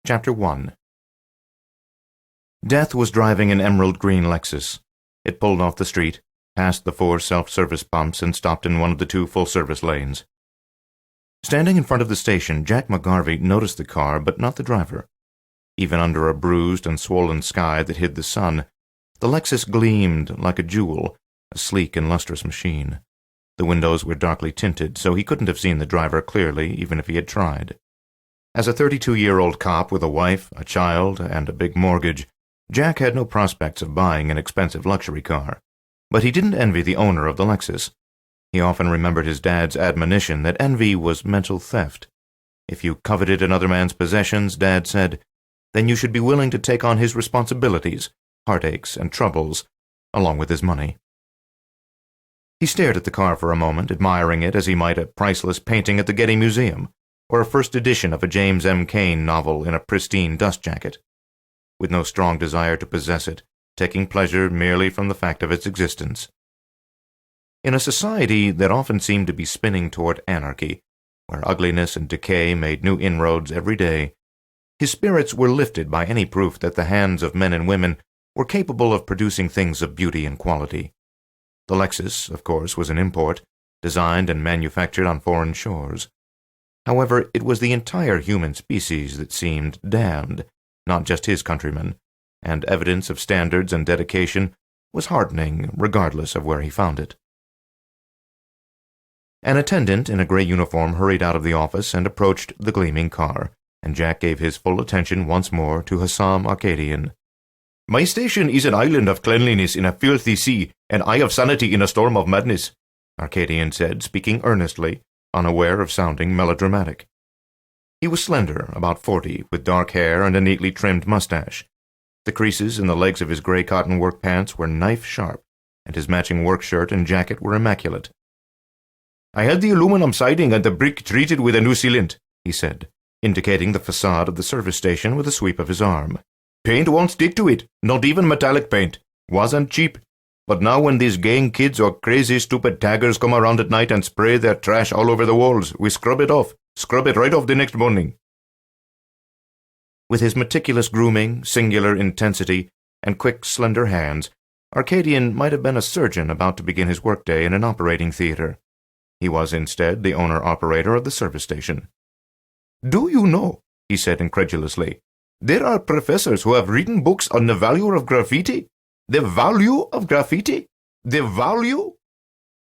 Chapter 1. Death was driving an emerald green Lexus. It pulled off the street, passed the 4 self-service pumps, and stopped in one of the 2 full-service lanes. Standing in front of the station, Jac McGarvey noticed the car, but not the driver. Even under a bruised and swollen sky that hid the sun, the Lexus gleamed like a jewel, a sleek and lustrous machine. The windows were darkly tinted, so he couldn't have seen the driver clearly, even if he had tried. As a 32-year-old cop with a wife, a child, and a big mortgage, Jac had no prospects of buying an expensive luxury car. But he didn't envy the owner of the Lexus. He often remembered his dad's admonition that envy was mental theft. If you coveted another man's possessions, Dad said, then you should be willing to take on his responsibilities, heartaches, and troubles, along with his money. He stared at the car for a moment, admiring it as he might a priceless painting at the Getty Museum, or a first edition of a James M. Cain novel in a pristine dust jacket, with no strong desire to possess it, taking pleasure merely from the fact of its existence. In a society that often seemed to be spinning toward anarchy, where ugliness and decay made new inroads every day, his spirits were lifted by any proof that the hands of men and women were capable of producing things of beauty and quality. The Lexus, of course, was an import, designed and manufactured on foreign shores. However, it was the entire human species that seemed damned, not just his countrymen, and evidence of standards and dedication was heartening regardless of where he found it. An attendant in a gray uniform hurried out of the office and approached the gleaming car, and Jac gave his full attention once more to Hussam Arcadian. "My station is an island of cleanliness in a filthy sea, and I have sanity in a storm of madness," Arcadian said, speaking earnestly, unaware of sounding melodramatic. He was slender, about 40, with dark hair and a neatly trimmed mustache. The creases in the legs of his gray cotton work pants were knife-sharp, and his matching work shirt and jacket were immaculate. "I had the aluminum siding and the brick treated with a new sealant," he said, indicating the facade of the service station with a sweep of his arm. "Paint won't stick to it, not even metallic paint. Wasn't cheap. But now when these gang kids or crazy stupid taggers come around at night and spray their trash all over the walls, we scrub it off. Scrub it right off the next morning." With his meticulous grooming, singular intensity, and quick, slender hands, Arcadian might have been a surgeon about to begin his workday in an operating theater. He was instead the owner-operator of the service station. "Do you know," he said incredulously, "there are professors who have written books on the value of graffiti? The value of graffiti? The value?"